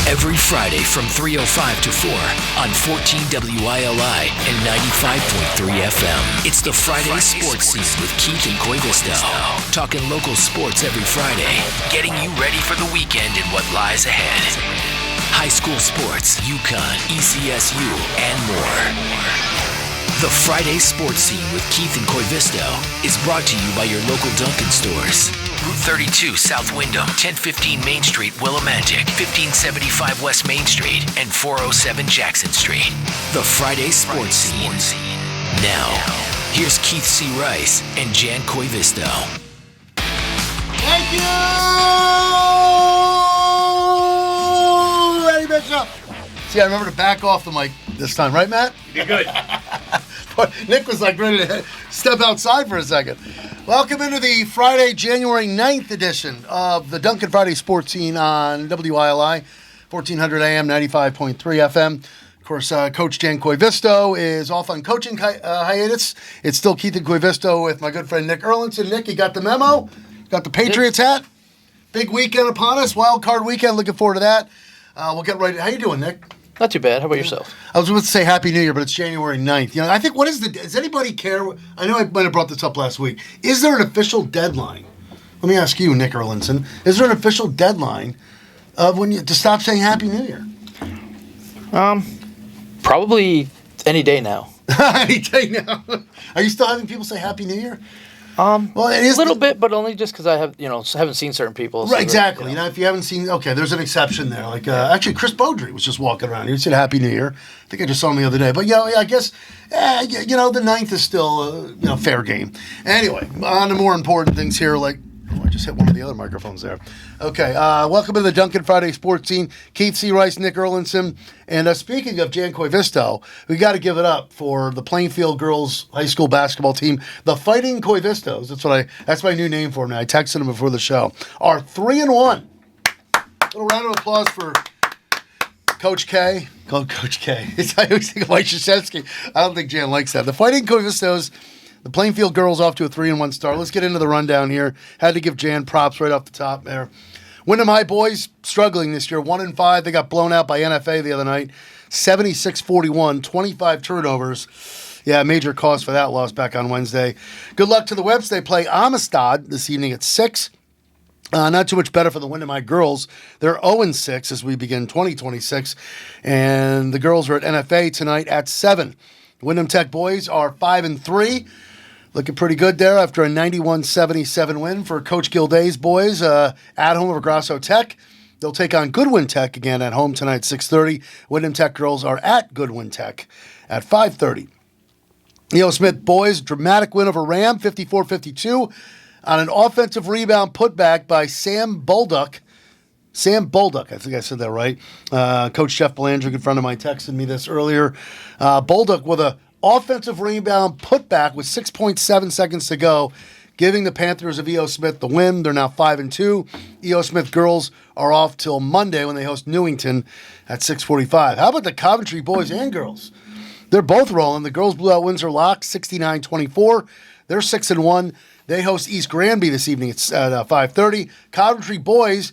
Every Friday from 3:05 to 4 on 14 WILI and 95.3 FM. It's the Friday Sports Scene with Keith and Koivisto. Talking local sports every Friday. Getting you ready for the weekend and what lies ahead. High school sports, UConn, ECSU, and more. The Friday Sports Scene with Keith and Koivisto is brought to you by your local Dunkin' stores. Route 32 South Windham, 1015 Main Street, Willimantic, 1575 West Main Street, and 407 Jackson Street. The Friday Sports Scene. Now, here's Keith C. Rice and Jan Koivisto. Thank you, Eddie Bishop. See, I remember to back off the mic this time, right, Matt? You're good. Nick was like ready to step outside for a second. Welcome into the Friday, January 9th edition of the Dunkin' Friday Sports Scene on WILI, 1400 AM, 95.3 FM. Of course, Coach Jan Koivisto is off on coaching hiatus. It's still Keith and Koivisto with my good friend Nick Erlinson. Nick, you got the memo? Got the Patriots hat? Big weekend upon us, wild card weekend. Looking forward to that. We'll get right. How you doing, Nick? Not too bad. How about yourself? I was about to say Happy New Year, but it's January 9th. You know, I think, does anybody care? I know I might have brought this up last week. Is there an official deadline? Let me ask you, Nick Erlinson. Is there an official deadline of to stop saying Happy New Year? Probably any day now. Any day now. Are you still having people say Happy New Year? Well, it is a little bit, but only just because I haven't seen certain people. Right, exactly. If you haven't seen, okay, there's an exception there. Like actually, Chris Beaudry was just walking around. He said Happy New Year. I think I just saw him the other day. But I guess the 9th is still fair game. Anyway, on to more important things here. Like, I just hit one of the other microphones there. Okay, welcome to the Dunkin' Friday Sports Scene. Keith C. Rice, Nick Erlinson. And speaking of Jan Koivisto, we got to give it up for the Plainfield girls high school basketball team, the Fighting Koivistos. That's my new name for them now. I texted them before the show. Are 3-1. A little round of applause for Coach K. Coach K. I always think of Mike Krzyzewski. I don't think Jan likes that. The Fighting Koivistos. The Plainfield girls off to a 3-1 start. Let's get into the rundown here. Had to give Jan props right off the top there. Wyndham High boys struggling this year. 1-5. They got blown out by NFA the other night. 76-41. 25 turnovers. Yeah, major cause for that loss back on Wednesday. Good luck to the Whips. They play Amistad this evening at 6. Not too much better for the Wyndham High girls. They're 0-6 as we begin 2026. And the girls are at NFA tonight at 7. Wyndham Tech boys are 5-3. Looking pretty good there after a 91-77 win for Coach Gilday's boys at home over Grasso Tech. They'll take on Goodwin Tech again at home tonight at 6:30. Wyndham Tech girls are at Goodwin Tech at 5:30. E.O. Smith boys, dramatic win over Ram, 54-52, on an offensive rebound putback by Sam Bolduc. I think I said that right. Coach Jeff Belanger, good friend of mine, texted me this earlier. Bolduc with an offensive rebound putback with 6.7 seconds to go, giving the Panthers of E.O. Smith the win. They're now 5-2. E.O. Smith girls are off till Monday when they host Newington at 6:45. How about the Coventry boys and girls? They're both rolling. The girls blew out Windsor Lock 69-24. They're 6-1. They host East Granby this evening at 5:30. Coventry boys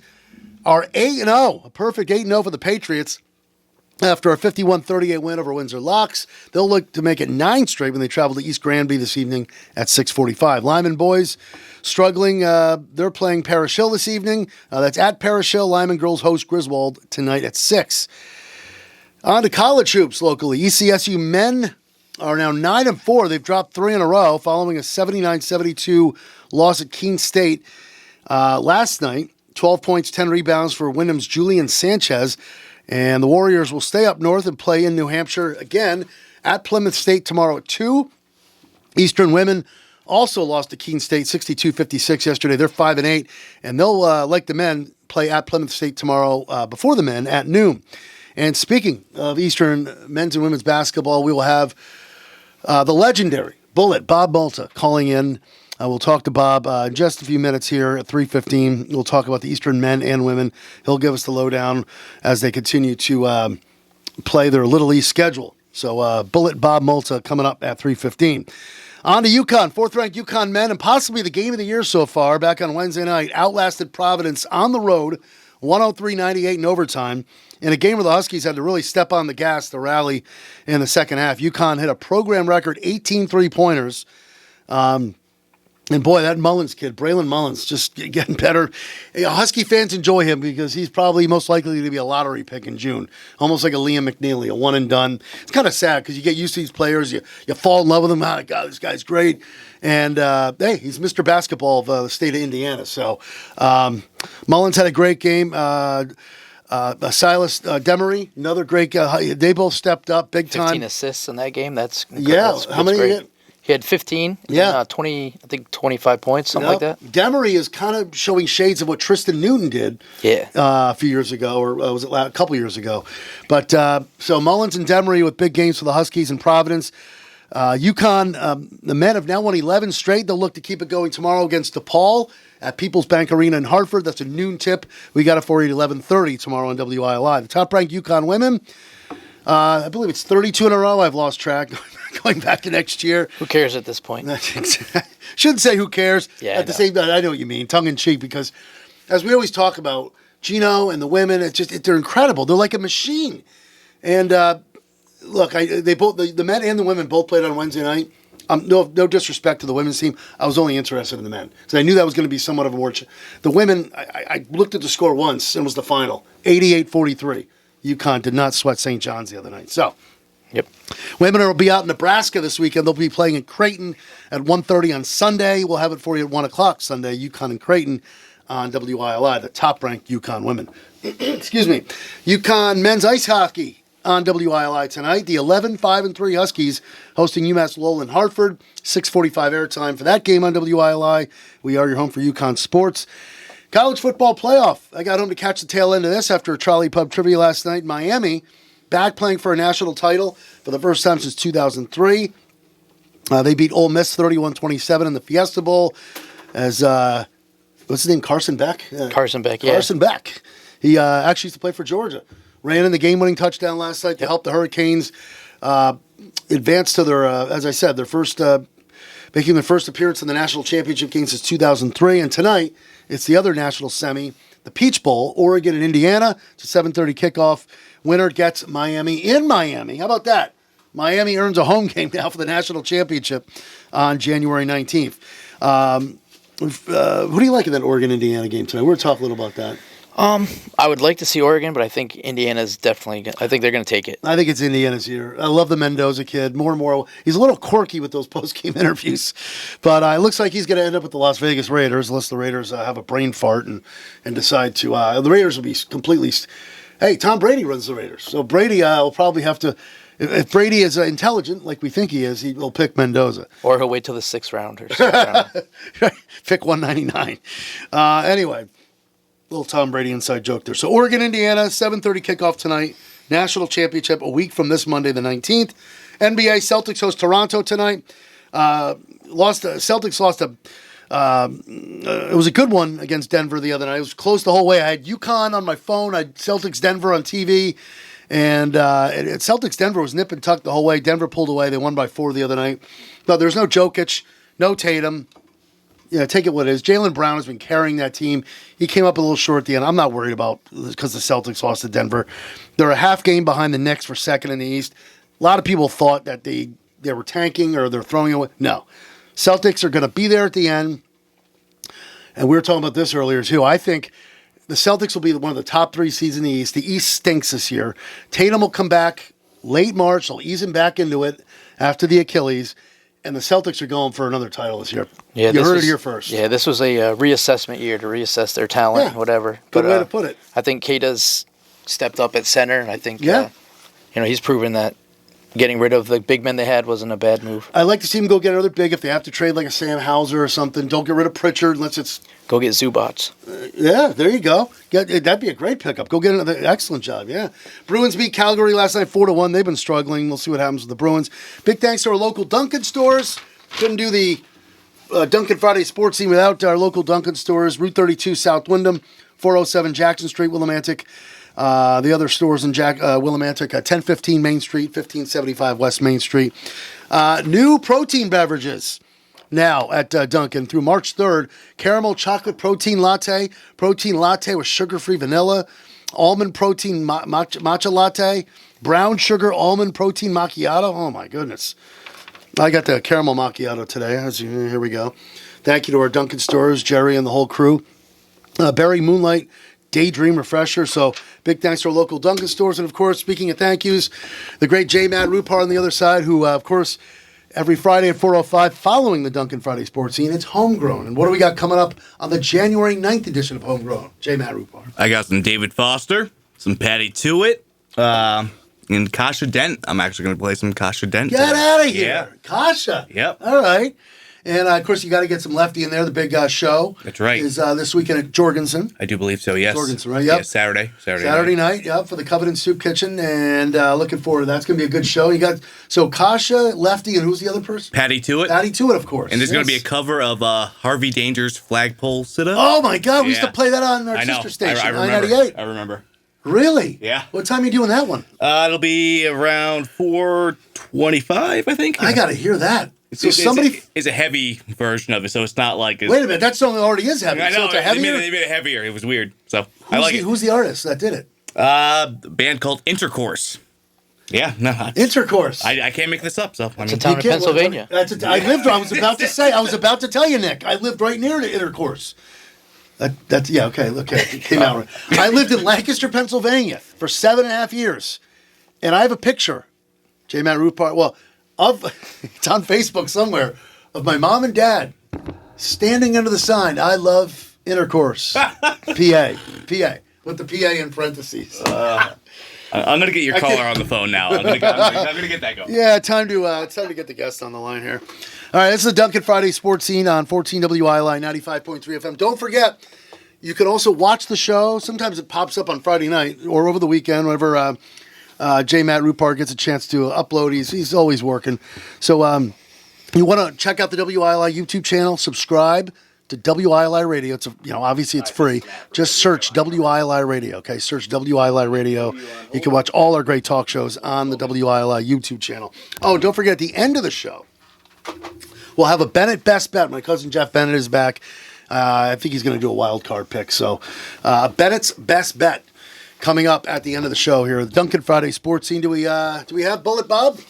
are 8-0, a perfect 8-0 for the Patriots after a 51-38 win over Windsor Locks. They'll look to make it 9 straight when they travel to East Granby this evening at 6:45. Lyman boys struggling. They're playing Parish Hill this evening. That's at Parish Hill. Lyman girls host Griswold tonight at 6. On to college hoops locally. ECSU men are now 9-4. They've dropped 3 in a row following a 79-72 loss at Keene State last night. 12 points, 10 rebounds for Wyndham's Julian Sanchez. And the Warriors will stay up north and play in New Hampshire again at Plymouth State tomorrow at 2. Eastern women also lost to Keene State 62-56 yesterday. They're 5-8. And they'll, like the men, play at Plymouth State tomorrow before the men at noon. And speaking of Eastern men's and women's basketball, we will have the legendary Bullet, Bob Molta, calling in. We'll talk to Bob in just a few minutes here at 3:15. We'll talk about the Eastern men and women. He'll give us the lowdown as they continue to play their Little East schedule. So Bullet Bob Molta coming up at 3:15. On to UConn, 4th-ranked UConn men, and possibly the game of the year so far. Back on Wednesday night, outlasted Providence on the road, 103-98 in overtime. In a game where the Huskies had to really step on the gas to rally in the second half, UConn hit a program record 18 3-pointers. And boy, that Mullins kid, Braylon Mullins, just getting better. Husky fans enjoy him because he's probably most likely to be a lottery pick in June. Almost like a Liam McNeely, a one and done. It's kind of sad because you get used to these players. You fall in love with them. Oh, God, this guy's great. And, hey, he's Mr. Basketball of the state of Indiana. So Mullins had a great game. Silas Demery, another great guy. They both stepped up big time. 15 assists in that game. That's how many great. you get? He had 15, 20, I think 25 points, something like that. Demery is kind of showing shades of what Tristan Newton did a few years ago, or was it a couple years ago? But so Mullins and Demery with big games for the Huskies in Providence. UConn, the men have now won 11 straight. They'll look to keep it going tomorrow against DePaul at People's Bank Arena in Hartford. That's a noon tip. We got it for you at 11:30 tomorrow on WILI. The top-ranked UConn women, I believe it's 32 in a row. I've lost track. Going back to next year. Who cares at this point? Shouldn't say who cares. Yeah, at the same time, I know what you mean, tongue in cheek, because as we always talk about, Gino and the women, they're incredible. They're like a machine. And look, the men and the women both played on Wednesday night. No disrespect to the women's team. I was only interested in the men because I knew that was going to be somewhat of a more. The women, I looked at the score once and it was the final, 88-43. UConn did not sweat St. John's the other night. So. Yep. Women will be out in Nebraska this weekend. They'll be playing in Creighton at 1:30 on Sunday. We'll have it for you at 1 o'clock Sunday, UConn and Creighton on WILI, the top-ranked UConn women. Excuse me. UConn men's ice hockey on WILI tonight. The 11-5-3 Huskies hosting UMass Lowell in Hartford. 6:45 airtime for that game on WILI. We are your home for UConn sports. College football playoff. I got home to catch the tail end of this after a trolley pub trivia last night in Miami. Back playing for a national title for the first time since 2003. They beat Ole Miss 31-27 in the Fiesta Bowl. As what's his name? Carson Beck. Carson Beck. Yeah. Carson Beck. He actually used to play for Georgia. Ran in the game-winning touchdown last night to help the Hurricanes advance to their, as I said, making their first appearance in the national championship game since 2003. And tonight, it's the other national semi, the Peach Bowl, Oregon and Indiana. It's a 7:30 kickoff. Winner gets Miami in Miami. How about that? Miami earns a home game now for the national championship on January 19th. Who do you like in that Oregon-Indiana game tonight? We're going to talk a little about that. I would like to see Oregon, but I think Indiana's definitely. I think they're going to take it. I think it's Indiana's year. I love the Mendoza kid more and more. He's a little quirky with those post-game interviews, but it looks like he's going to end up with the Las Vegas Raiders unless the Raiders have a brain fart and decide to. The Raiders will be completely. Hey, Tom Brady runs the Raiders, so Brady will probably have to. If Brady is intelligent, like we think he is, he will pick Mendoza. Or he'll wait till the 6th round or 7th round. Pick 199. Anyway. Little Tom Brady inside joke there. So Oregon, Indiana, 7:30 kickoff tonight. National championship a week from this Monday, the 19th. NBA Celtics host Toronto tonight. Celtics lost it was a good one against Denver the other night. It was close the whole way. I had UConn on my phone. I had Celtics Denver on TV. And Celtics Denver was nip and tuck the whole way. Denver pulled away. They won by 4 the other night. But there's no Jokic, no Tatum. Take it what it is. Jaylen Brown has been carrying that team. He came up a little short at the end. I'm not worried about because the Celtics lost to Denver. They're a half game behind the Knicks for second in the East. A lot of people thought that they were tanking or they're throwing away. No. Celtics are going to be there at the end. And we were talking about this earlier too. I think the Celtics will be one of the top 3 seeds in the East. The East stinks this year. Tatum will come back late March. They'll ease him back into it after the Achilles. And the Celtics are going for another title this year. Yeah, you heard it here first. Yeah, this was a reassessment year to reassess their talent, whatever. Good way to put it. I think Keita's stepped up at center, and I think he's proven that getting rid of the big men they had wasn't a bad move. I'd like to see him go get another big if they have to trade like a Sam Hauser or something. Don't get rid of Pritchard unless it's... Go get Zubats. There you go. That'd be a great pickup. Go get another excellent job, yeah. Bruins beat Calgary last night 4-1. They've been struggling. We'll see what happens with the Bruins. Big thanks to our local Dunkin' stores. Couldn't do the Dunkin' Friday sports team without our local Dunkin' stores. Route 32 South Wyndham, 407 Jackson Street, Willimantic. The other stores in Willimantic, 1015 Main Street, 1575 West Main Street. New protein beverages. now at Dunkin' through March 3rd. Caramel chocolate protein latte with sugar-free vanilla, almond protein matcha latte, brown sugar almond protein macchiato. Oh, my goodness. I got the caramel macchiato today. Here we go. Thank you to our Dunkin' stores, Jerry and the whole crew. Berry Moonlight Daydream Refresher. So big thanks to our local Dunkin' stores. And, of course, speaking of thank yous, the great J. Matt Rupar on the other side, who, of course, every Friday at 4:05 following the Dunkin' Friday Sports Scene, it's Homegrown. And what do we got coming up on the January 9th edition of Homegrown? J. Matt Rupar. I got some David Foster, some Patty Tewitt, and Kasha Dent. I'm actually going to play some Kasha Dent. Get out of here. Yeah. Kasha. Yep. All right. And, of course, you got to get some Lefty in there. The big show. That's right. Is this weekend at Jorgensen. I do believe so, yes. Jorgensen, right? Yep. Yeah, Saturday night, yep, for the Covenant Soup Kitchen. And looking forward to that. It's going to be a good show. You got Kasha, Lefty, and who's the other person? Patty Tewitt. Patty Tewitt, of course. And there's going to be a cover of Harvey Danger's Flagpole Sit-Up. Oh, my God. We used to play that on our sister station, I remember. 998. I remember. Really? Yeah. What time are you doing that one? It'll be around 4:25, I think. I got to hear that. So it's a heavy version of it, so it's not like... Wait a minute, that song already is heavy. I know, so it's a heavier? they made it heavier. It was weird, so I like it. Who's the artist that did it? A band called Intercourse. Yeah, no. Intercourse. I can't make this up, so... It's a town in Pennsylvania. I was about to tell you, Nick. I lived right near the Intercourse. Yeah, okay, it came out right. I lived in Lancaster, Pennsylvania for 7.5 years. And I have a picture, J. Matt Rupar, it's on Facebook somewhere, of my mom and dad standing under the sign, I love Intercourse, PA, with the PA in parentheses. I'm going to get your caller on the phone now. I'm going to get that going. Yeah, time to get the guest on the line here. All right, this is the Dunkin' Friday Sports Scene on 14 WILI 95.3 FM. Don't forget, you can also watch the show. Sometimes it pops up on Friday night or over the weekend, whenever J. Matt Rupar gets a chance to upload. He's always working. So you want to check out the WILI YouTube channel, subscribe to WILI Radio. It's obviously it's free. Just search WILI Radio. Okay, search WILI Radio. You can watch all our great talk shows on the WILI YouTube channel. Oh, don't forget, at the end of the show, we'll have a Bennett Best Bet. My cousin Jeff Bennett is back. I think he's going to do a wild card pick. So Bennett's Best Bet coming up at the end of the show here. The Dunkin' Friday Sports Scene. Do we have Bullet Bob?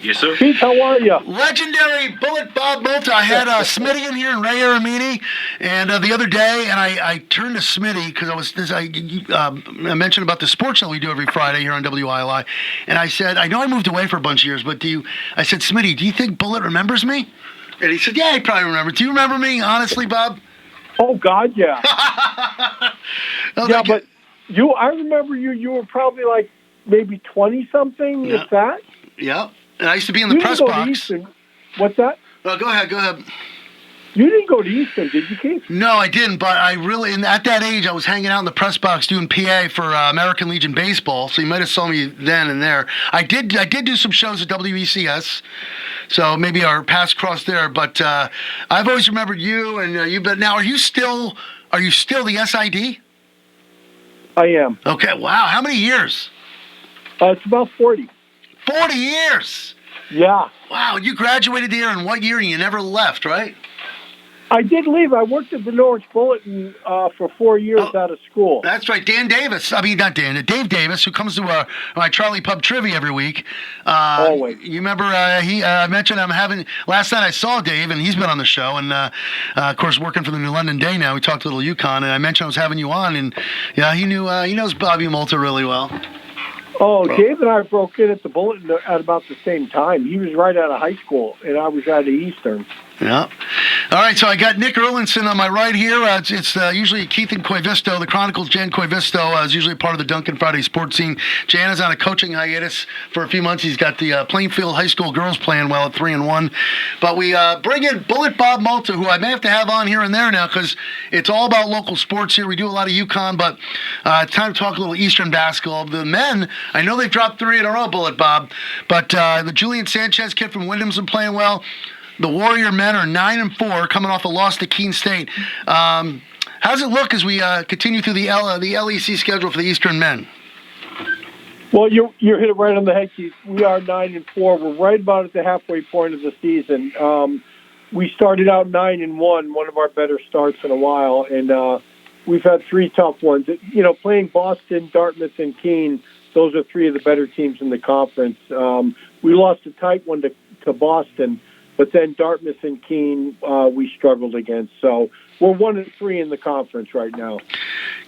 Yes, sir. Pete, how are you? Legendary Bullet Bob Molta. I had Smitty in here and Ray Aramini, and the other day, and I turned to Smitty because I mentioned about the sports show we do every Friday here on WILI, and I said, I know I moved away for a bunch of years, but I said, Smitty, do you think Bullet remembers me? And he said, yeah, he probably remembers. Do you remember me, honestly, Bob? Oh, God, yeah. But I remember you. You were probably like maybe 20-something, yeah. If that. Yeah. And I used to be in the press box. What's that? Go ahead. You didn't go to Easton, did you, Keith? No, I didn't, but I really, and at that age, I was hanging out in the press box doing PA for American Legion Baseball, so you might have saw me then and there. I did do some shows at WECS, so maybe our paths crossed there, but I've always remembered you, and you. But now, are you still the SID? I am. Okay, wow. How many years? It's about 40. 40 years? Yeah. Wow, you graduated there in what year and you never left, right? I did leave. I worked at the Norwich Bulletin for 4 years out of school. That's right. Dave Davis, who comes to my Charlie Pub Trivia every week. Always. You remember he mentioned last night I saw Dave, and he's been on the show, and of course working for the New London Day now. We talked a little UConn, and I mentioned I was having you on, and yeah, he knows Bobby Molta really well. Oh, Dave and I broke in at the Bulletin at about the same time. He was right out of high school, and I was out of Eastern. Yeah. All right, so I got Nick Erlinson on my right here. It's usually Keith and Koivisto. The Chronicles, Jan Koivisto, is usually part of the Dunkin' Friday Sports Scene. Jan is on a coaching hiatus for a few months. He's got the Plainfield High School girls playing well at 3-1. But we bring in Bullet Bob Molta, who I may have to have on here and there now because it's all about local sports here. We do a lot of UConn, but it's time to talk a little Eastern basketball. The men, I know they've dropped 3 in a row, Bullet Bob, but the Julian Sanchez kid from Wyndham's been playing well. The Warrior men are 9-4, coming off a loss to Keene State. How does it look as we continue through the LEC schedule for the Eastern men? Well, you hit it right on the head, Keith. We are 9-4. We're right about at the halfway point of the season. we started out 9-1, one of our better starts in a while, and we've had three tough ones. You know, playing Boston, Dartmouth, and Keene, those are three of the better teams in the conference. We lost a tight one to Boston, but then Dartmouth and Keene we struggled against. So we're 1-3 in the conference right now.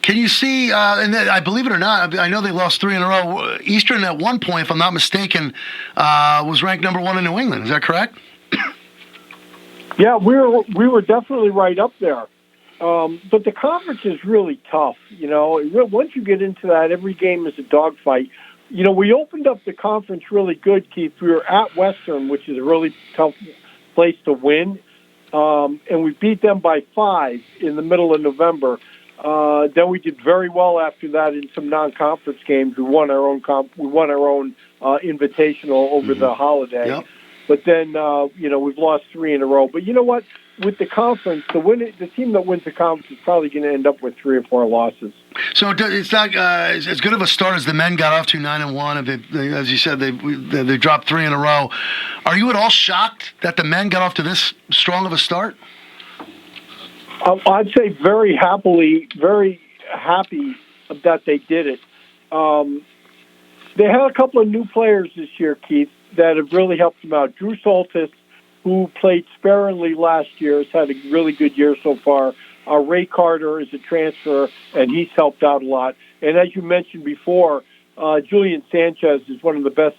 Can you see, and I believe it or not, I know they lost 3 in a row. Eastern at one point, if I'm not mistaken, was ranked number 1 in New England. Is that correct? Yeah, we were definitely right up there. But the conference is really tough. You know, once you get into that, every game is a dogfight. You know, we opened up the conference really good, Keith. We were at Western, which is a really tough place to win. And we beat them by 5 in the middle of November. Then we did very well after that in some non-conference games. We won our own invitational over the holiday. Yep. But then, you know, we've lost 3 in a row. But you know what? With the conference, the team that wins the conference is probably going to end up with 3 or 4 losses. So it's not as good of a start as the men got off to 9-1. As you said, they dropped 3 in a row. Are you at all shocked that the men got off to this strong of a start? I'd say very happy that they did it. They had a couple of new players this year, Keith, that have really helped them out. Drew Soltis, who played sparingly last year, has had a really good year so far. Ray Carter is a transfer, and he's helped out a lot. And as you mentioned before, Julian Sanchez is one of the best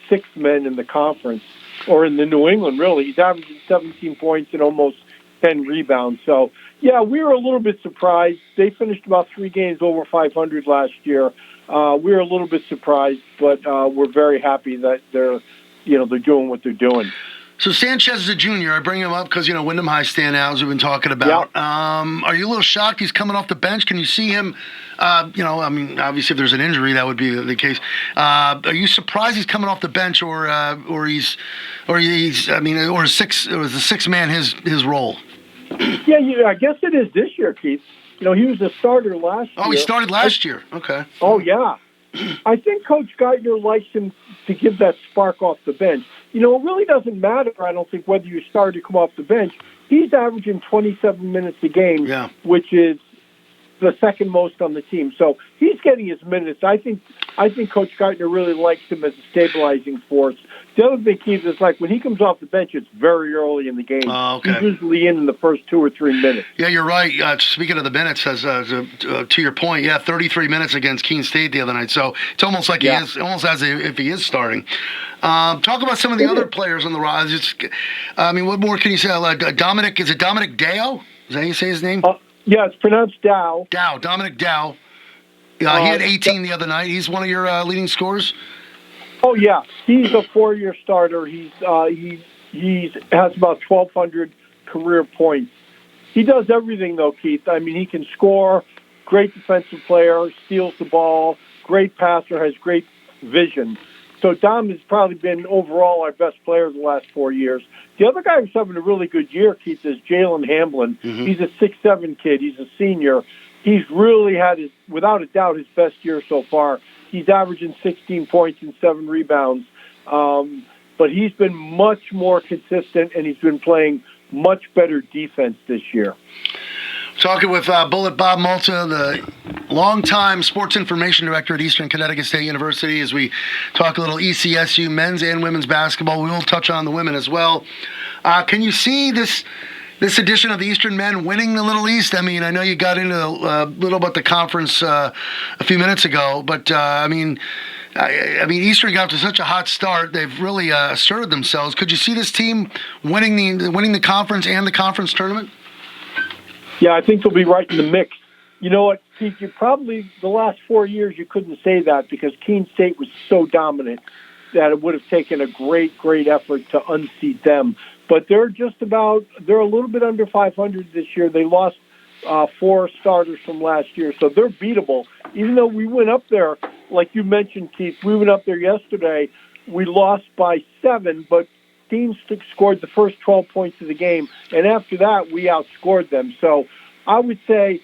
6 men in the conference, or in the New England, really. He's averaging 17 points and almost 10 rebounds. So, yeah, we were a little bit surprised. They finished about 3 games over 500 last year. We were a little bit surprised, but we're very happy that they're doing what they're doing. So Sanchez is a junior. I bring him up because, Wyndham High standouts we've been talking about. Yep. Are you a little shocked he's coming off the bench? Can you see him, obviously if there's an injury, that would be the case. Are you surprised he's coming off the bench or is the 6 man his role? Yeah, I guess it is this year, Keith. He was a starter last year. Oh, he started last year. Okay. Oh, yeah. I think Coach Geithner likes him to give that spark off the bench. It really doesn't matter, I don't think, whether you start or come off the bench. He's averaging 27 minutes a game, which is the second most on the team. So he's getting his minutes. I think Coach Geithner really likes him as a stabilizing force. The other thing, Keith, is like when he comes off the bench, it's very early in the game. Oh, okay. He's usually in the first 2 or 3 minutes. Yeah, you're right. Speaking of the minutes, to your point, 33 minutes against Keene State the other night. So it's almost like he is, almost as if he is starting. Talk about some of the other players on the roster. What more can you say? Dominic, is it Dominic Dao? Is that how you say his name? Yeah, it's pronounced Dow. Dominic Dow. He had 18 the other night. He's one of your leading scorers. Oh yeah, he's a 4-year starter. He has about 1,200 career points. He does everything though, Keith. He can score. Great defensive player, steals the ball. Great passer, has great vision. So Dom has probably been overall our best player the last 4 years. The other guy who's having a really good year, Keith, is Jalen Hamblin. Mm-hmm. He's a 6'7" kid. He's a senior. He's really had without a doubt, his best year so far. He's averaging 16 points and 7 rebounds. But he's been much more consistent, and he's been playing much better defense this year. Talking with Bullet Bob Molta, the longtime sports information director at Eastern Connecticut State University, as we talk a little ECSU men's and women's basketball. We will touch on the women as well. Can you see this edition of the Eastern men winning the Little East? I know you got into a little about the conference a few minutes ago, but Eastern got to such a hot start. They've really asserted themselves. Could you see this team winning the conference and the conference tournament? Yeah, I think they'll be right in the mix. You know what, Keith, the last 4 years you couldn't say that because Keene State was so dominant that it would have taken a great, great effort to unseat them. But they're a little bit under 500 this year. They lost 4 starters from last year, so they're beatable. Even though we went up there, like you mentioned, Keith, we went up there yesterday. We lost by 7, but Keene scored the first 12 points of the game, and after that, we outscored them. So I would say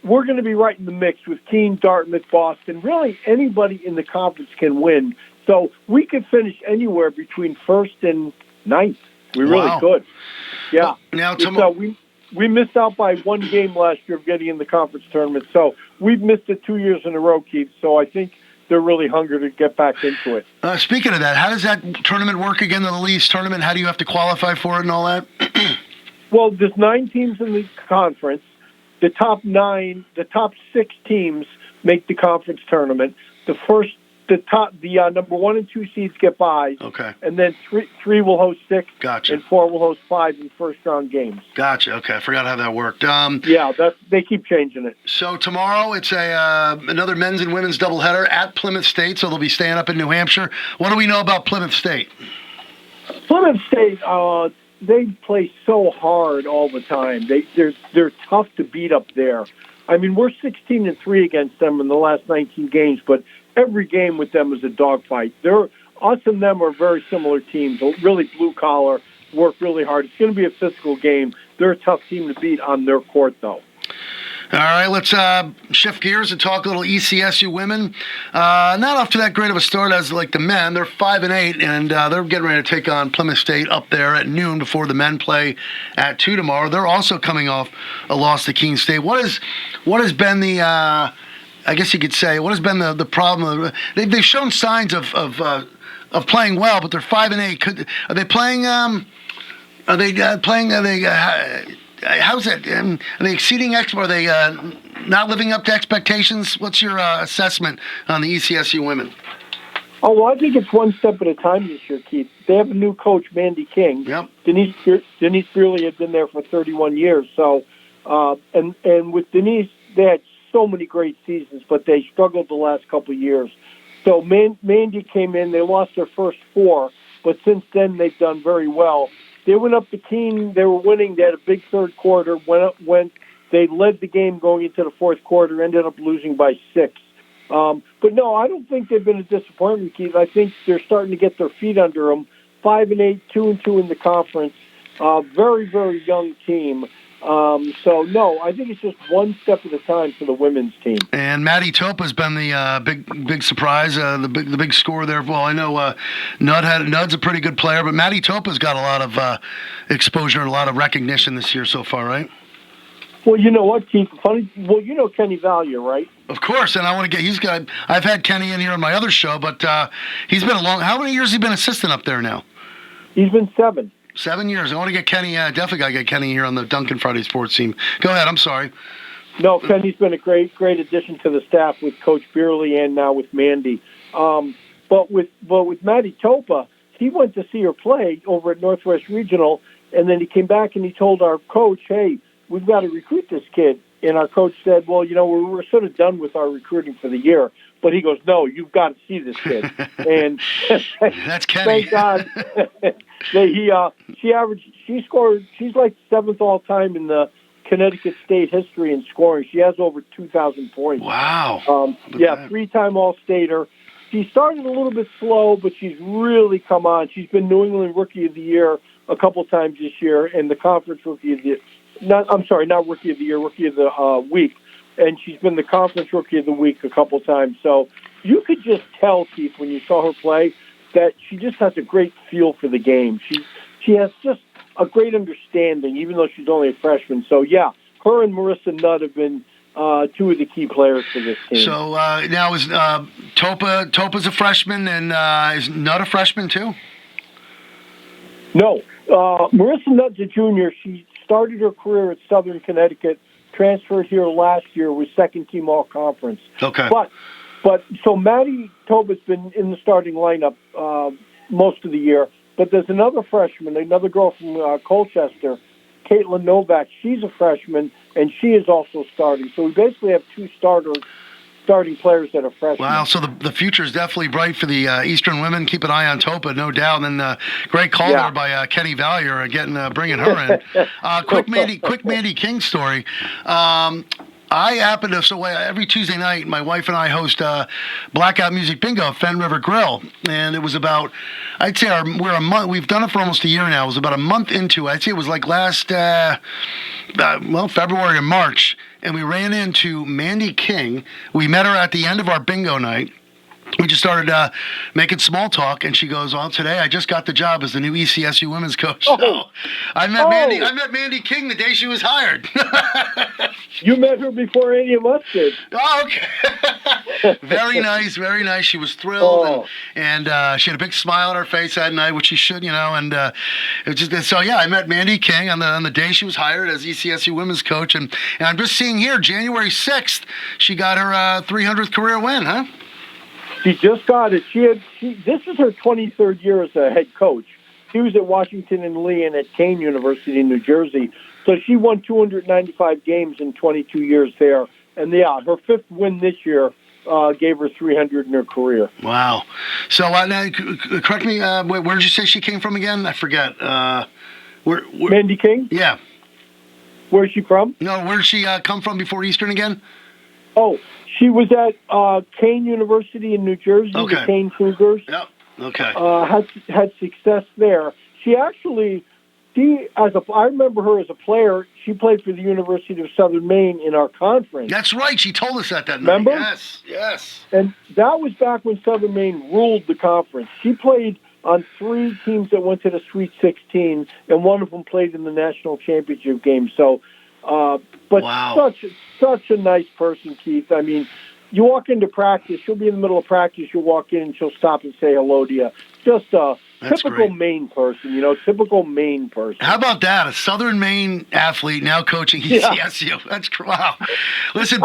we're going to be right in the mix with Keene, Dartmouth, Boston. Really, anybody in the conference can win. So we could finish anywhere between 1st and 9th. We really could. Yeah. Now, we missed out by one game last year of getting in the conference tournament, so we've missed it 2 years in a row, Keith. So I think they're really hungry to get back into it. Speaking of that, how does that tournament work again, the Leafs tournament? How do you have to qualify for it and all that? Well, there's 9 teams in the conference. The top 6 teams make the conference tournament. The number 1 and 2 seeds get byes. Okay. And then three will host 6. Gotcha. And 4 will host 5 in first round games. Gotcha. Okay, I forgot how that worked. They keep changing it. So tomorrow it's another men's and women's doubleheader at Plymouth State. So they'll be staying up in New Hampshire. What do we know about Plymouth State? Plymouth State, they play so hard all the time. They're tough to beat up there. I mean, we're 16-3 against them in the last 19 games, but every game with them is a dogfight. Us and them are very similar teams, really blue collar, work really hard. It's going to be a physical game. They're a tough team to beat on their court, though. All right, let's shift gears and talk a little ECSU women. Not off to that great of a start as like the men. They're 5-8, and they're getting ready to take on Plymouth State up there at noon before the men play at 2 tomorrow. They're also coming off a loss to Keene State. What has been the I guess you could say, what has been the problem? They've shown signs of playing well, but they're 5-8. Are they playing? How's it? Are they exceeding? Are they not living up to expectations? What's your assessment on the ECSU women? Oh, well, I think it's one step at a time this year, Keith. They have a new coach, Mandy King. Yep. Denise Brearley had been there for 31 years. So, and with Denise, they had so many great seasons, but they struggled the last couple of years. So Mandy came in. They lost their first 4, but since then they've done very well. They went up to Keene. They were winning. They had a big third quarter. They led the game going into the fourth quarter, ended up losing by 6. But no, I don't think they've been a disappointment, Keith. I think they're starting to get their feet under them. 5-8, 2-2 in the conference. Very, very young team. So no, I think it's just one step at a time for the women's team. And Maddie Topa has been the big surprise, the big scorer there. Well, I know Nud's a pretty good player, but Maddie Topa's got a lot of exposure and a lot of recognition this year so far, right? Well, you know what, Keith? Funny. Well, you know Kenny Valier, right? Of course, and I want to get. I've had Kenny in here on my other show, but he's been how many years has he been assistant up there now? He's been 7. 7 years. I want to get Kenny. Definitely got to get Kenny here on the Duncan Friday Sports team. Go ahead. I'm sorry. No, Kenny's been a great addition to the staff with Coach Brearley and now with Mandy. But with Maddie Topa, he went to see her play over at Northwest Regional, and then he came back and he told our coach, "Hey, we've got to recruit this kid." And our coach said, "Well, you know, we're sort of done with our recruiting for the year." But he goes, "No, you've got to see this kid." And that's Kenny. Thank God. She scored. She's like 7th all time in the Connecticut State history in scoring. She has over 2,000 points. Wow. 3-time All-Stater. She started a little bit slow, but she's really come on. She's been New England Rookie of the Year a couple times this year, and the Conference Rookie of the Year. Not Rookie of the Year, Rookie of the Week. And she's been the Conference Rookie of the Week a couple times. So you could just tell, Keith, when you saw her play, that she just has a great feel for the game. She has just a great understanding, even though she's only a freshman. So, yeah, her and Marissa Nutt have been 2 of the key players for this team. So now is Topa's a freshman, and is Nutt a freshman too? No. Marissa Nutt's a junior. She started her career at Southern Connecticut, transferred here last year, was second-team all-conference. Okay. But so Maddie Topa's been in the starting lineup most of the year, but there's another freshman, another girl from Colchester, Caitlin Novak. She's a freshman, and she is also starting. So we basically have 2 starting players that are freshmen. Wow, so the future is definitely bright for the Eastern women. Keep an eye on Topa, no doubt. And then great call there by Kenny Valier, bringing her in. Quick Mandy King story. I happen to, every Tuesday night, my wife and I host Blackout Music Bingo at Fen River Grill. And it was about, I'd say we're a month, we've done it for almost a year now. It was about a month into it. I'd say it was like last, February or March. And we ran into Mandy King. We met her at the end of our bingo night. we just started making small talk, and she goes, "Well, today I just got the job as the new ECSU women's coach." Oh. So I met Mandy King the day she was hired. You met her before any of us did. Oh, okay. Very nice, very nice. She was thrilled, and she had a big smile on her face that night, which she should, and it was just so. Yeah, I met Mandy King on the day she was hired as ECSU women's coach, and I'm just seeing here, January 6th, she got her 300th career win, huh? She just got it. This is her 23rd year as a head coach. She was at Washington and Lee and at Kane University in New Jersey. So she won 295 games in 22 years there. And yeah, her 5th win this year gave her 300 in her career. Wow. So now, correct me, where did you say she came from again? I forget. Where, Mandy King? Yeah. Where's she from? No, where did she come from before Eastern again? Oh, she was at Kane University in New Jersey, the Kane Cougars. Yep. Okay. Had success there. I remember her as a player. She played for the University of Southern Maine in our conference. That's right. She told us that night. Remember? Yes. And that was back when Southern Maine ruled the conference. She played on 3 teams that went to the Sweet 16, and one of them played in the national championship game. So, wow. Such a nice person, Keith. I mean, you walk into practice, she'll be in the middle of practice, you'll walk in and she'll stop and say hello to you. Just a typical Maine person, typical Maine person. How about that? A Southern Maine athlete now coaching ECSU. Yeah. That's wow. Listen,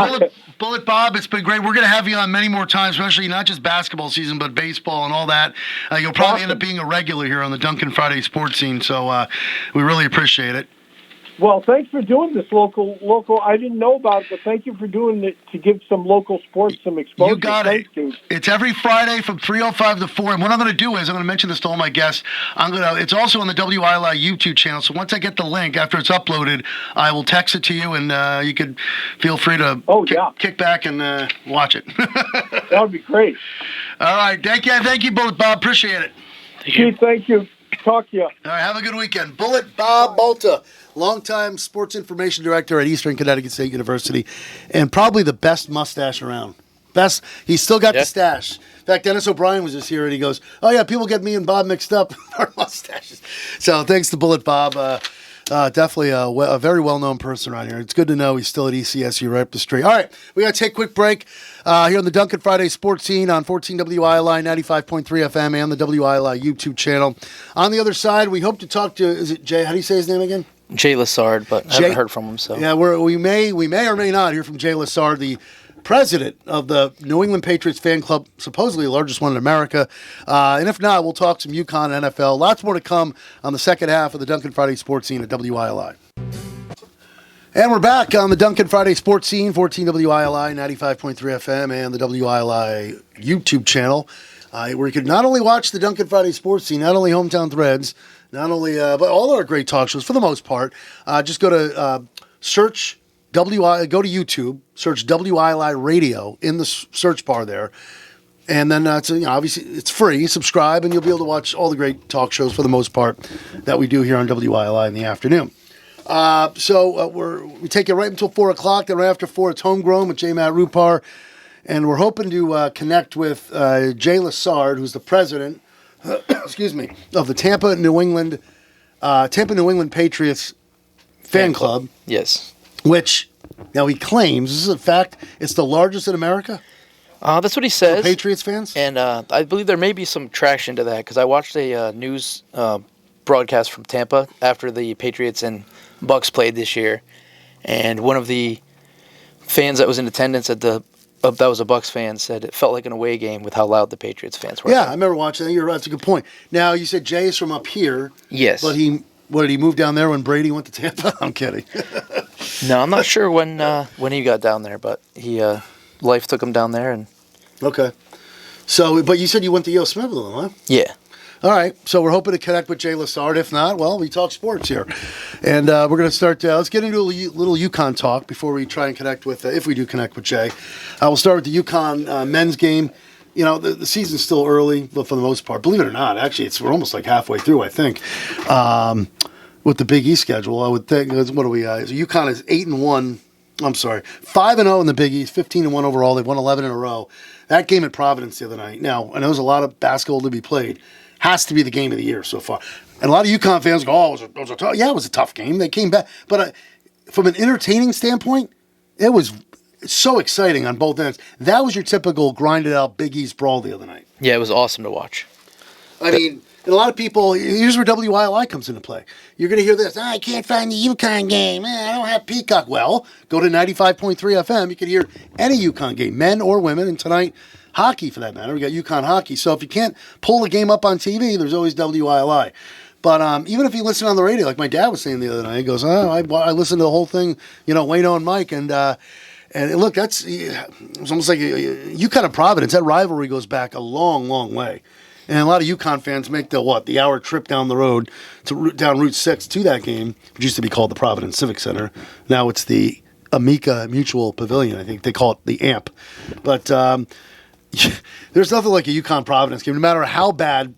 Bullet Bob, it's been great. We're going to have you on many more times, especially not just basketball season, but baseball and all that. You'll probably end up being a regular here on the Duncan Friday sports scene, so we really appreciate it. Well, thanks for doing this local. I didn't know about it, but thank you for doing it to give some local sports some exposure. You got it. It's every Friday from 3:05 to 4. And what I'm going to do is I'm going to mention this to all my guests. It's also on the WILI YouTube channel. So once I get the link, after it's uploaded, I will text it to you, and you could feel free to kick back and watch it. That would be great. All right. Thank you both, Bob. Appreciate it. Keith, thank you. Talk to you. All right. Have a good weekend. Bullet Bob Molta, longtime sports information director at Eastern Connecticut State University, and probably the best mustache around. He's still got the stash. In fact, Dennis O'Brien was just here, and he goes, "Oh yeah, people get me and Bob mixed up our mustaches." So thanks to Bullet Bob. Definitely a very well-known person around here. It's good to know he's still at ECSU right up the street. All right, we got to take a quick break here on the Duncan Friday Sports Scene on 14 WILI 95.3 FM and the WILI YouTube channel. On the other side, we hope to talk to, is it Jay? How do you say his name again? Jay Lessard, but I haven't heard from him. So yeah, we may or may not hear from Jay Lessard, the president of the New England Patriots fan club, supposedly the largest one in America. And if not, we'll talk some UConn and NFL. Lots more to come on the second half of the Duncan Friday Sports Scene at WILI. And we're back on the Duncan Friday Sports Scene, 14 WILI, 95.3 FM, and the WILI YouTube channel, where you can not only watch the Duncan Friday Sports Scene, not only Hometown Threads, not only, but all our great talk shows for the most part. Just go to go to YouTube, search WILI Radio in the search bar there, and then obviously it's free. Subscribe, and you'll be able to watch all the great talk shows for the most part that we do here on WILI in the afternoon. We take it right until 4 o'clock. Then right after 4, it's Homegrown with J. Matt Rupar, and we're hoping to connect with Jay Lessard, who's the president, of the Tampa New England Patriots fan club. Yes. Which, now he claims, this is a fact, it's the largest in America? That's what he says. For Patriots fans? And I believe there may be some traction to that, because I watched a news broadcast from Tampa after the Patriots and Bucks played this year. And one of the fans that was in attendance that was a Bucks fan said it felt like an away game with how loud the Patriots fans were. Yeah, I remember watching that. You're right. That's a good point. Now, you said Jay is from up here. Yes. But did he move down there when Brady went to Tampa? I'm kidding. No, I'm not sure when he got down there, but life took him down there. And okay. So, but you said you went to Yale Smith with him, huh? Yeah. All right. So we're hoping to connect with Jay Lessard. If not, well, we talk sports here. And we're going to start, let's get into a little UConn talk before we try and connect with, if we do connect with Jay. We'll start with the UConn men's game. The season's still early, but for the most part, believe it or not, actually, we're almost like halfway through, I think. With the Big East schedule, I would think, what are we, UConn is 8-1 I'm sorry, 5-0 in the Big East, 15-1 overall. They've won 11 in a row. That game at Providence the other night. Now, I know there's a lot of basketball to be played. Has to be the game of the year so far. And a lot of UConn fans go, "Oh, it was a tough." Yeah, it was a tough game. They came back, but from an entertaining standpoint, it was so exciting on both ends. That was your typical grinded out Big East brawl the other night. Yeah, it was awesome to watch. I mean, and a lot of people, here's where WILI comes into play. You're going to hear this, I can't find the UConn game. I don't have Peacock. Well, go to 95.3 FM. You can hear any UConn game, men or women. And tonight, hockey for that matter. We got UConn hockey. So if you can't pull the game up on TV, there's always WILI. But even if you listen on the radio, like my dad was saying the other night, he goes, I listened to the whole thing, Wayno and Mike. And look, it's almost like UConn and Providence. That rivalry goes back a long, long way. And a lot of UConn fans make the hour trip down the road down Route 6 to that game, which used to be called the Providence Civic Center. Now it's the Amica Mutual Pavilion. I think they call it the AMP. But there's nothing like a UConn Providence game, no matter how bad.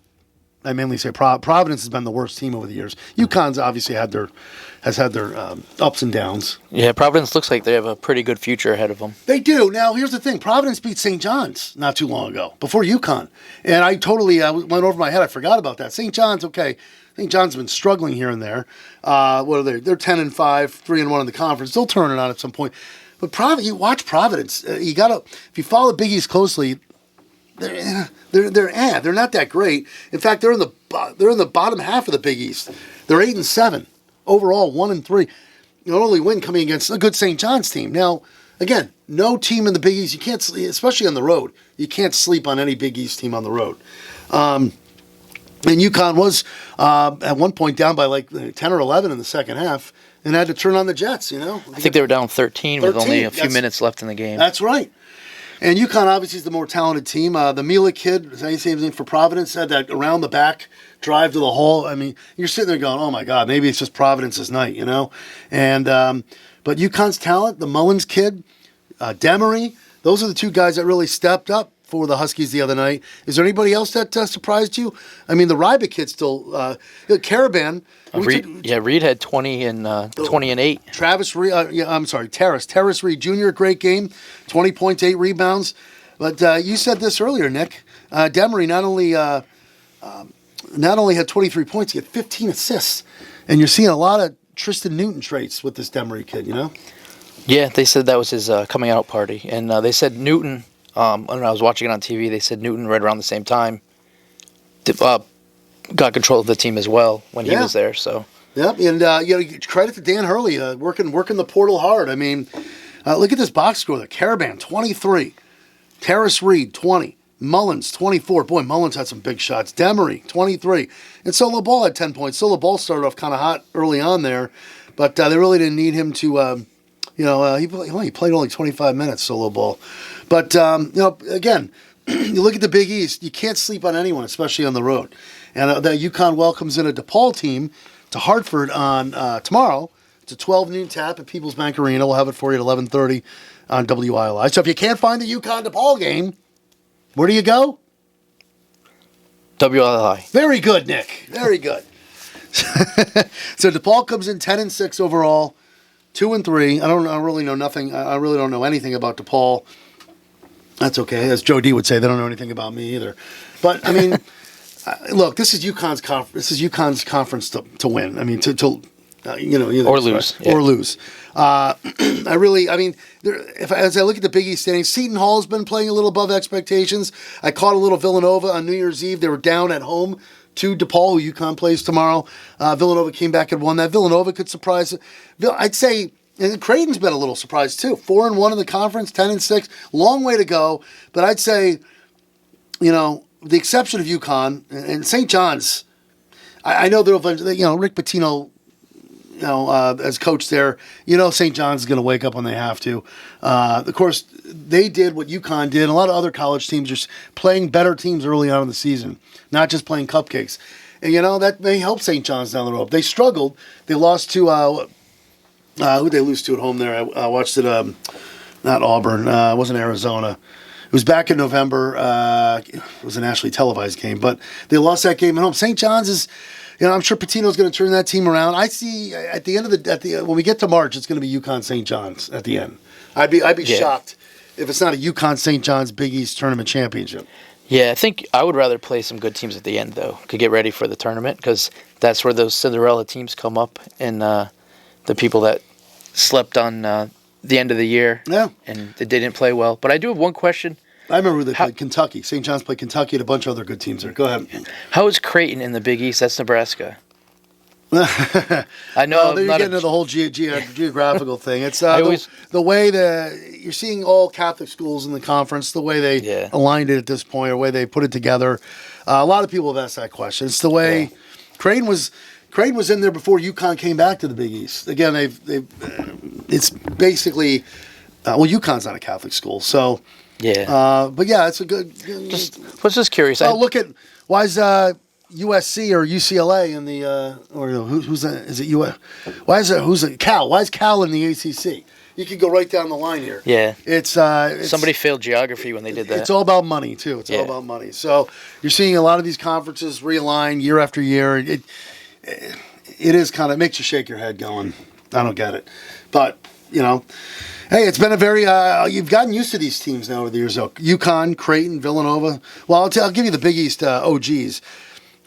I mainly say Providence has been the worst team over the years. UConn's obviously has had their ups and downs. Yeah, Providence looks like they have a pretty good future ahead of them. They do. Now, here's the thing. Providence beat St. John's not too long ago, before UConn. And I totally went over my head. I forgot about that. St. John's, okay. St. John's been struggling here and there. What are they? They're 10-5, 3-1 in the conference. They'll turn it on at some point. But you watch Providence. If you follow Big East closely, they're not that great. In fact, they're in the bottom half of the Big East. They're 8-7 overall, 1-3. Only win coming against a good St. John's team. Now, again, no team in the Big East. You can't, especially on the road. You can't sleep on any Big East team on the road. And UConn was at one point down by like 10 or 11 in the second half, and had to turn on the Jets. I think they were down 13 with only a few minutes left in the game. That's right. And UConn obviously is the more talented team. The Mila kid, is that you say his name for Providence, had that around the back drive to the hole. I mean, you're sitting there going, oh my God, maybe it's just Providence's night, And but UConn's talent, the Mullins kid, Demery, those are the two guys that really stepped up for the Huskies the other night. Is there anybody else that surprised you? I mean, the Ryba kid still, Caravan. Reed had 20 and 20 and 8. Travis Reed, Terrace Reed Jr., great game, 20 points, 8 rebounds. But you said this earlier, Nick. Demery not only had 23 points, he had 15 assists. And you're seeing a lot of Tristan Newton traits with this Demery kid, Yeah, they said that was his coming out party. And they said Newton, when I was watching it on TV, they said Newton right around the same time got control of the team as well when he was there. So yep, and credit to Dan Hurley working the portal hard. I mean, look at this box score there: Caravan 23, Terrace Reed 20, Mullins 24. Boy, Mullins had some big shots. Demery 23, and Solo Ball had 10 points. Solo Ball started off kind of hot early on there, but they really didn't need him to. He played only 25 minutes. Solo Ball, but again. You look at the Big East, you can't sleep on anyone, especially on the road. And the UConn welcomes in a DePaul team to Hartford on tomorrow. It's a 12 noon tap at People's Bank Arena. We'll have it for you at 11:30 on WILI. So if you can't find the UConn DePaul game, where do you go? WILI. Very good, Nick. Very good. So DePaul comes in 10-6 overall, 2-3. I really know nothing. I really don't know anything about DePaul. That's okay. As Joe D would say, they don't know anything about me either. But I mean, look, this is UConn's conference. This is UConn's conference to win. I mean, or lose. Right? Yeah. Or lose. As I look at the Big East standings, Seton Hall has been playing a little above expectations. I caught a little Villanova on New Year's Eve. They were down at home to DePaul, who UConn plays tomorrow. Villanova came back and won that. Villanova could surprise. I'd say. And Creighton's been a little surprised too. 4-1 in the conference, 10-6. Long way to go. But I'd say, the exception of UConn and St. John's, I know they'll eventually, Rick Pitino, as coach there, St. John's is going to wake up when they have to. Of course, they did what UConn did. A lot of other college teams are playing better teams early on in the season, not just playing cupcakes. And, that may help St. John's down the road. They struggled. They lost to... who'd they lose to at home there? I watched it, not Auburn. It wasn't Arizona. It was back in November. It was a nationally televised game, but they lost that game at home. St. John's is, I'm sure Pitino's going to turn that team around. I see at the end of when we get to March, it's going to be UConn St. John's at the end. I'd be shocked if it's not a UConn St. John's Big East tournament championship. Yeah, I think I would rather play some good teams at the end, though, to get ready for the tournament, because that's where those Cinderella teams come up, and the people that slept on the end of the year and they didn't play well. But I do have one question. I remember they played Kentucky. St. John's played Kentucky and a bunch of other good teams there. Go ahead. How is Creighton in the Big East? That's Nebraska. I know. You're getting into the whole geographical thing. It's the way you're seeing all Catholic schools in the conference, the way they aligned it at this point, or the way they put it together. A lot of people have asked that question. It's the way Creighton was in there before UConn came back to the Big East. Again, it's basically UConn's not a Catholic school, so but yeah, it's a good. Was just curious. Look at why is USC or UCLA in the or who's that? Is it US? Why is it who's it? Cal? Why is Cal in the ACC? You could go right down the line here. Yeah, it's somebody failed geography when they did that. It's all about money too. It's all about money. So you're seeing a lot of these conferences realign year after year. It is kind of makes you shake your head, going, I don't get it, but hey, it's been a very you've gotten used to these teams now over the years. Though. UConn, Creighton, Villanova. Well, I'll give you the Big East OGs.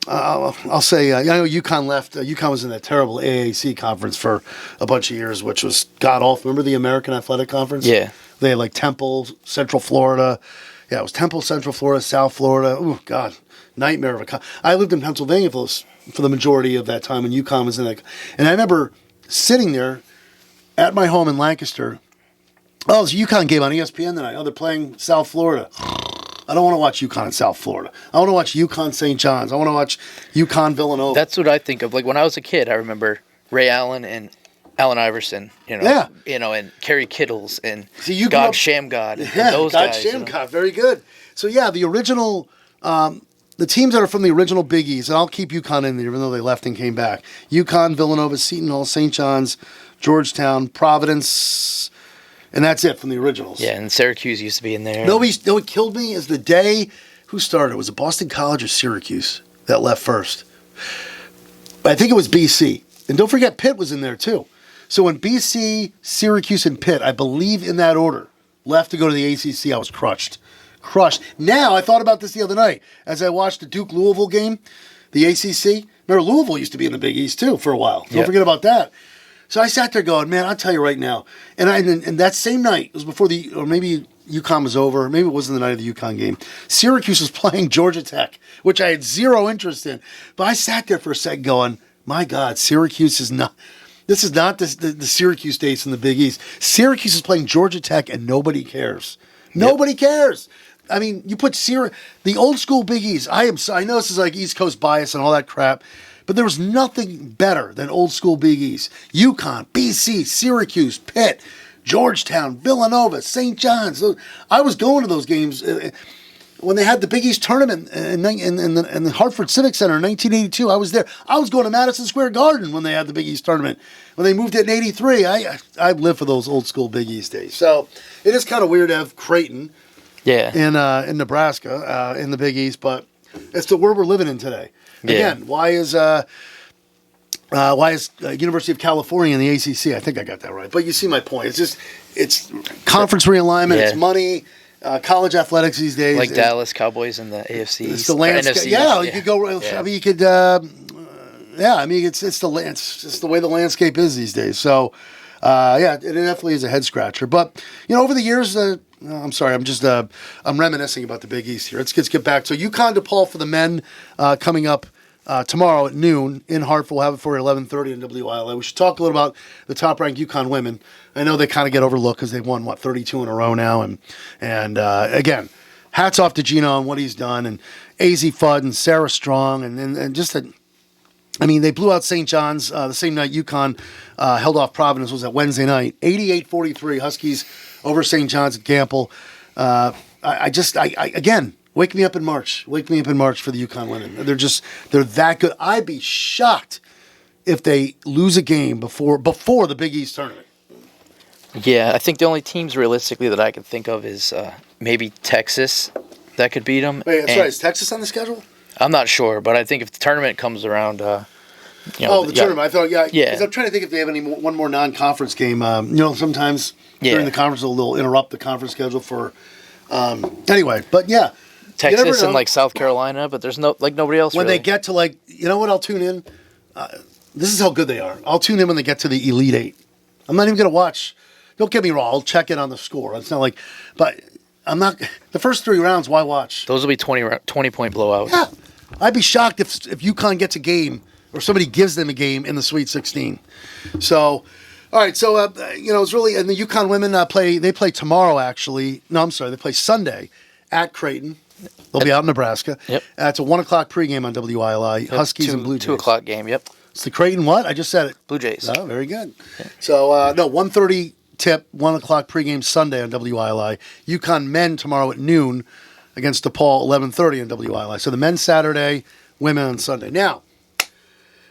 I'll say, I know UConn left. UConn was in that terrible AAC conference for a bunch of years, which was god awful. Remember the American Athletic Conference? Yeah. They had like Temple, Central Florida. Yeah, it was Temple, Central Florida, South Florida. Oh, God. Nightmare of a I lived in Pennsylvania for the majority of that time when UConn was in that. And I remember sitting there at my home in Lancaster. Oh, it was a UConn game on ESPN tonight. Oh, they're playing South Florida. I don't want to watch UConn in South Florida. I want to watch UConn St. John's. I want to watch UConn Villanova. That's what I think of. Like when I was a kid, I remember Ray Allen and Allen Iverson, and Kerry Kittles and God Shamgod. Yeah, those God guys, Shamgod, very good. So yeah, the original, the teams that are from the original Big East, and I'll keep UConn in there even though they left and came back. UConn, Villanova, Seton Hall, St. John's, Georgetown, Providence. And that's it from the originals. Yeah, and Syracuse used to be in there. What killed me is the day, who started? Was it Boston College or Syracuse that left first? I think it was BC. And don't forget, Pitt was in there too. So when BC, Syracuse, and Pitt, I believe in that order, left to go to the ACC, I was crushed. Now, I thought about this the other night as I watched the Duke-Louisville game, the ACC. Remember, Louisville used to be in the Big East too for a while. Don't forget about that. So I sat there going, man, I'll tell you right now. And that same night, it was before or maybe UConn was over. Maybe it wasn't the night of the UConn game. Syracuse was playing Georgia Tech, which I had zero interest in. But I sat there for a second going, my God, Syracuse is not. This is not the Syracuse days in the Big East. Syracuse is playing Georgia Tech, and nobody cares. Nobody cares. I mean, you put the old school Big East. I know this is like East Coast bias and all that crap. But there was nothing better than old school Big East. UConn, BC, Syracuse, Pitt, Georgetown, Villanova, St. John's. I was going to those games when they had the Big East tournament in the Hartford Civic Center in 1982. I was there. I was going to Madison Square Garden when they had the Big East tournament. When they moved it in 83, I lived for those old school Big East days. So it is kind of weird to have Creighton in Nebraska in the Big East, but it's the world we're living in today. Again, why is University of California in the ACC? I think I got that right. But you see my point. It's conference realignment. It's money. College athletics these days. Like Dallas Cowboys in the AFC. It's the landscape. Yeah, you could go. I mean, you could. I mean, it's just the way the landscape is these days. So, it definitely is a head scratcher. But over the years. I'm sorry. I'm reminiscing about the Big East here. Let's get back. So UConn DePaul for the men coming up tomorrow at noon in Hartford. We'll have it for 11:30 in WILA. We should talk a little about the top-ranked UConn women. I know they kind of get overlooked because they've won 32 in a row now, and again, hats off to Gino on what he's done, and AZ Fudd and Sarah Strong, and just a. I mean, they blew out St. John's the same night UConn held off Providence. Was that Wednesday night? 88-43 Huskies over St. John's at Gamble. Again, wake me up in March. Wake me up in March for the UConn women. They're that good. I'd be shocked if they lose a game before the Big East tournament. Yeah, I think the only teams realistically that I could think of is maybe Texas that could beat them. Wait, sorry, is Texas on the schedule? I'm not sure, but I think if the tournament comes around, The tournament. I thought, yeah. Yeah. Because I'm trying to think if they have one more non-conference game. Sometimes during the conference they'll interrupt the conference schedule for. Anyway, but yeah. Texas and South Carolina, but there's nobody else. When really. they get to what? I'll tune in. This is how good they are. I'll tune in when they get to the Elite Eight. I'm not even going to watch. Don't get me wrong. I'll check in on the score. It's not but I'm not. The first 3 rounds, why watch? Those will be 20-point blowouts. Yeah, I'd be shocked if UConn gets a game or somebody gives them a game in the Sweet 16. So, all right. So it's really, and the UConn women play tomorrow. Actually, no, I'm sorry. They play Sunday at Creighton. They'll be out in Nebraska. Yep. It's a 1:00 pregame on WILI. Huskies and Blue Jays. 2:00 game. Yep. It's the Creighton what? I just said it. Blue Jays. Oh, very good. Yeah. So 1:30 tip, 1:00 pregame Sunday on WILI. UConn men tomorrow at noon against DePaul, 11:30 on WILI. So the men Saturday, women on Sunday. Now,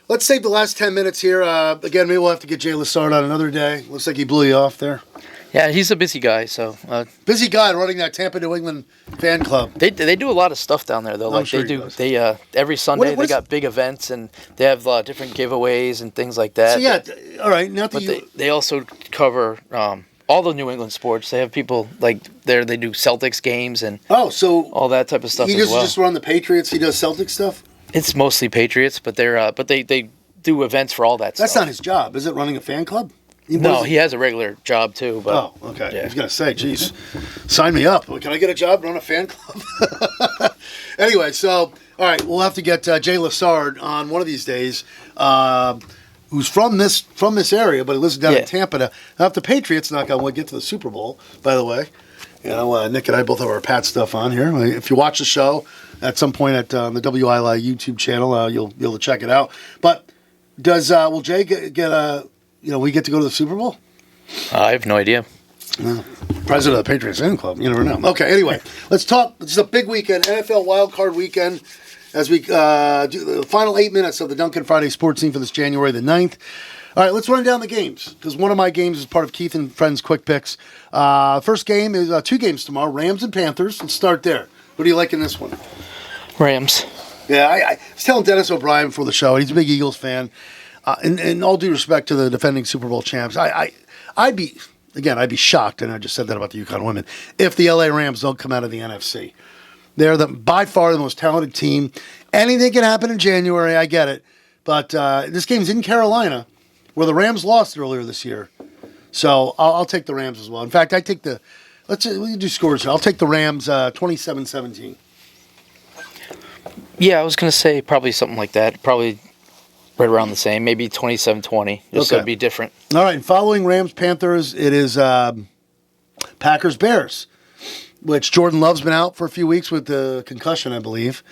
let's save the last 10 minutes here. Again, maybe we'll have to get Jay Lessard on another day. Looks like he blew you off there. Yeah, he's a busy guy. So busy guy running that Tampa New England fan club. They do a lot of stuff down there though. They every Sunday they got big events and they have different giveaways and things like that. So yeah, all right. They also cover all the New England sports. They have people they do Celtics games and so all that type of stuff. He just run the Patriots. He does Celtics stuff. It's mostly Patriots, but they do events for all that stuff. That's not his job, is it? Running a fan club? He has a regular job too. But, okay. Yeah. I was going to say, geez, sign me up. Can I get a job run a fan club? Anyway, so, all right, we'll have to get Jay Lessard on one of these days, who's from this area, but he lives down in Tampa. Now, if the Patriots knock on wood get to the Super Bowl, by the way, Nick and I both have our Pat stuff on here. If you watch the show at some point at the WILI YouTube channel, you'll be able to check it out. But will Jay get a... we get to go to the Super Bowl? I have no idea. No. President of the Patriots Fan Club. You never know. Okay, anyway, let's talk. This is a big weekend, NFL wildcard weekend, as we do the final 8 minutes of the Duncan Friday Sports Scene for this January the 9th. All right, let's run down the games, because one of my games is part of Keith and Friends Quick Picks. First game is 2 games tomorrow, Rams and Panthers. Let's start there. What do you like in this one? Rams. Yeah, I was telling Dennis O'Brien before the show, he's a big Eagles fan. In all due respect to the defending Super Bowl champs, I'd be shocked, and I just said that about the UConn women, if the LA Rams don't come out of the NFC. They're by far the most talented team. Anything can happen in January, I get it. But this game's in Carolina, where the Rams lost earlier this year. So I'll take the Rams as well. In fact, we do scores here. I'll take the Rams 27-17. Yeah, I was going to say probably something like that. Probably right around the same, maybe 27-20. Just so it'd be different. All right, and following Rams-Panthers, it is Packers-Bears, which Jordan Love's been out for a few weeks with the concussion, I believe.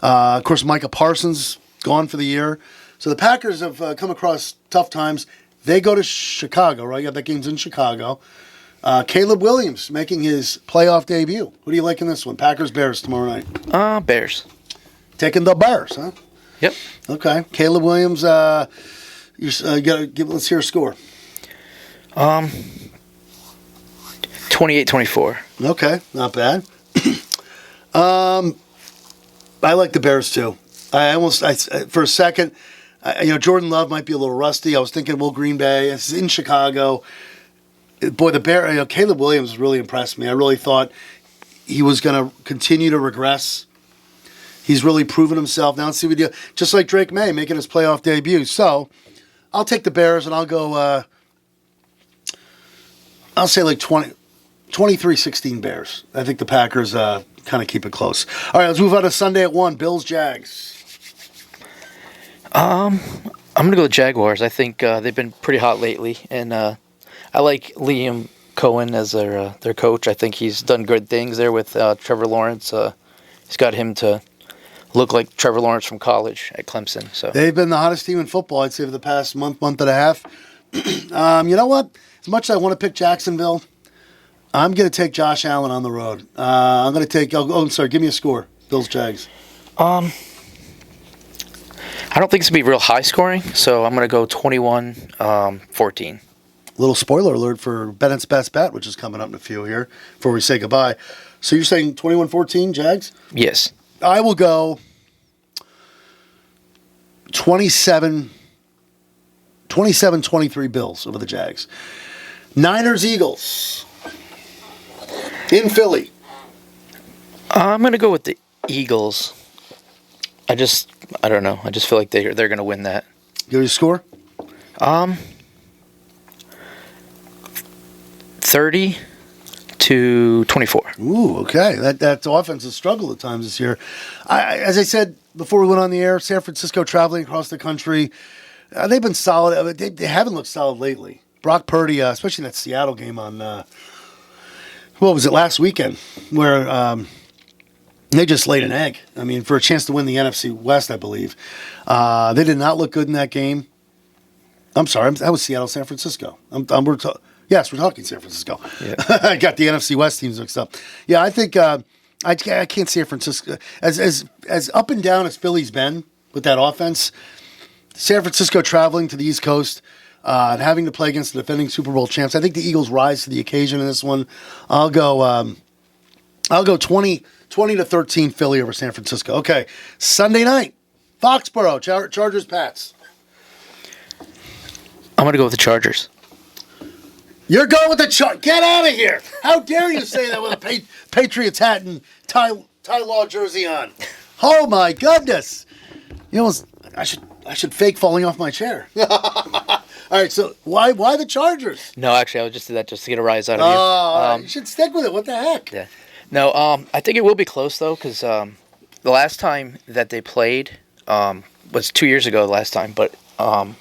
Of course, Micah Parsons gone for the year. So the Packers have come across tough times. They go to Chicago, right? Yeah, that game's in Chicago. Caleb Williams making his playoff debut. What do you like in this one? Packers-Bears tomorrow night. Bears. Taking the Bears, huh? Yep. Okay. Caleb Williams, let's hear a score. 28-24. Okay, not bad. I like the Bears too. For a second, Jordan Love might be a little rusty. I was thinking, Green Bay. It's in Chicago. Boy, the Bear. Caleb Williams really impressed me. I really thought he was going to continue to regress. He's really proven himself. Now let's see what he does. Just like Drake May making his playoff debut. So I'll take the Bears, and I'll go, I'll say 23-16 Bears. I think the Packers kind of keep it close. All right, let's move on to Sunday at 1, Bills-Jags. I'm going to go with Jaguars. I think they've been pretty hot lately, and I like Liam Cohen as their coach. I think he's done good things there with Trevor Lawrence. He's got him to look like Trevor Lawrence from college at Clemson. So they've been the hottest team in football, I'd say, for the past month and a half. You know what? As much as I want to pick Jacksonville, I'm going to take Josh Allen on the road. I'm going to take. I'm sorry. Give me a score. Bills-Jags. I don't think it's going to be real high scoring, so I'm going to go 21-14. Little spoiler alert for Bennett's Best Bet, which is coming up in a few here before we say goodbye. So you're saying 21-14, Jags? Yes. I will go 27-14 27-23 Bills over the Jags. Niners, Eagles. In Philly. I'm going to go with the Eagles. I don't know. I just feel like they're going to win that. Give me a score. 30-24. Ooh, okay. That's offense has struggled at times this year. As I said before we went on the air, San Francisco traveling across the country, they've been solid. They haven't looked solid lately. Brock Purdy, especially in that Seattle game on, what was it, last weekend, where they just laid an egg. I mean, for a chance to win the NFC West, I believe. They did not look good in that game. I'm sorry, that was Seattle, San Francisco. Yes, we're talking San Francisco. Yeah. I got the NFC West teams mixed up. Yeah, I think I can't see San Francisco as up and down as Philly's been with that offense. San Francisco traveling to the East Coast and having to play against the defending Super Bowl champs. I think the Eagles rise to the occasion in this one. I'll go 20-13 Philly over San Francisco. Okay, Sunday night, Foxborough, Chargers, Pats. I'm going to go with the Chargers. You're going with the Chargers. Get out of here. How dare you say that with a Patriots hat and Ty Law jersey on? Oh, my goodness. You know, I should fake falling off my chair. All right, so why the Chargers? No, actually, I would just do that just to get a rise out of you. Oh, you should stick with it. What the heck? Yeah. No, I think it will be close, though, because the last time that they played was 2 years ago, the last time, but the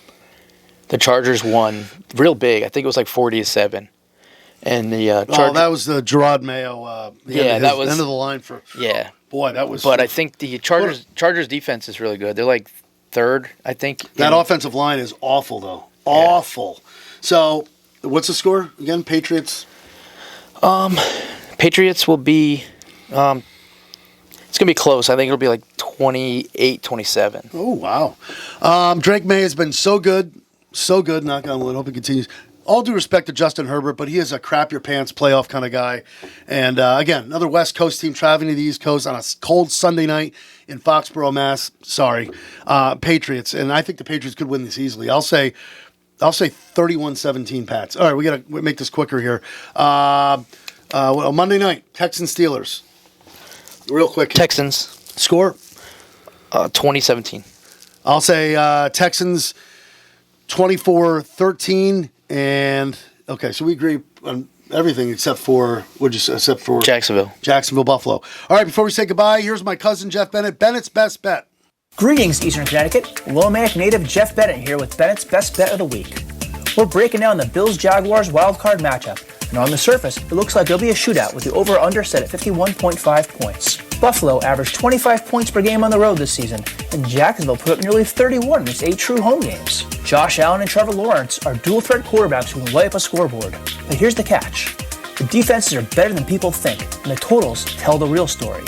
Chargers won real big. I think it was like 40-7. And the Chargers... that was the Gerard Mayo. That was... End of the line for... Yeah. Boy, that was... But I think the Chargers defense is really good. They're like third, I think. That offensive line is awful, though. Awful. So, what's the score again? Patriots? Patriots will be... it's going to be close. I think it'll be like 28-27. Oh, wow. Drake May has been so good. So good, knock on wood. Hope he continues. All due respect to Justin Herbert, but he is a crap your pants playoff kind of guy. And again, another West Coast team traveling to the East Coast on a cold Sunday night in Foxborough, Mass. Sorry, Patriots, and I think the Patriots could win this easily. I'll say 31-17 Pats. All right, we got to make this quicker here. Monday night, Texans Steelers. Real quick. Texans. Score? 2017. I'll say Texans 24-13. And okay, so we agree on everything except for Jacksonville, Buffalo. All right, before we say goodbye, here's my cousin Jeff Bennett. Bennett's best bet. Greetings, Eastern Connecticut. Willimantic native Jeff Bennett here with Bennett's best bet of the week. We're breaking down the Bills-Jaguars wildcard matchup, and on the surface, it looks like it'll be a shootout with the over/under set at 51.5 points. Buffalo averaged 25 points per game on the road this season, and Jacksonville put up nearly 31 in its 8 true home games. Josh Allen and Trevor Lawrence are dual-threat quarterbacks who can light up a scoreboard. But here's the catch. The defenses are better than people think, and the totals tell the real story.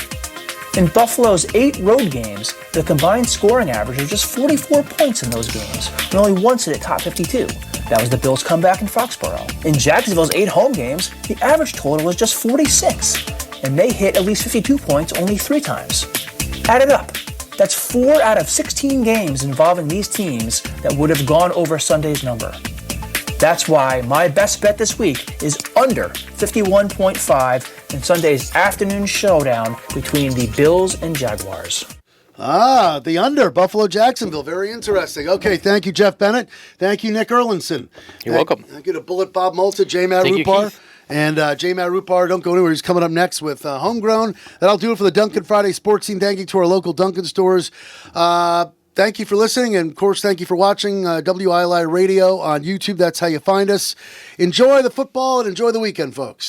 In Buffalo's 8 road games, the combined scoring average was just 44 points in those games, and only once hit top 52. That was the Bills' comeback in Foxborough. In Jacksonville's 8 home games, the average total was just 46, and they hit at least 52 points only 3 times. Add it up. That's 4 out of 16 games involving these teams that would have gone over Sunday's number. That's why my best bet this week is under 51.5 in Sunday's afternoon showdown between the Bills and Jaguars. The under, Buffalo-Jacksonville. Very interesting. Okay, thank you, Jeff Bennett. Thank you, Nick Erlinson. You're welcome. Thank you to Bullet Bob Molta, J-Matt Rupar. And J-Matt Rupar, don't go anywhere. He's coming up next with Homegrown. That'll do it for the Dunkin' Friday Sports Team. Thank you to our local Dunkin' stores. Thank you for listening. And, of course, thank you for watching WILI Radio on YouTube. That's how you find us. Enjoy the football and enjoy the weekend, folks.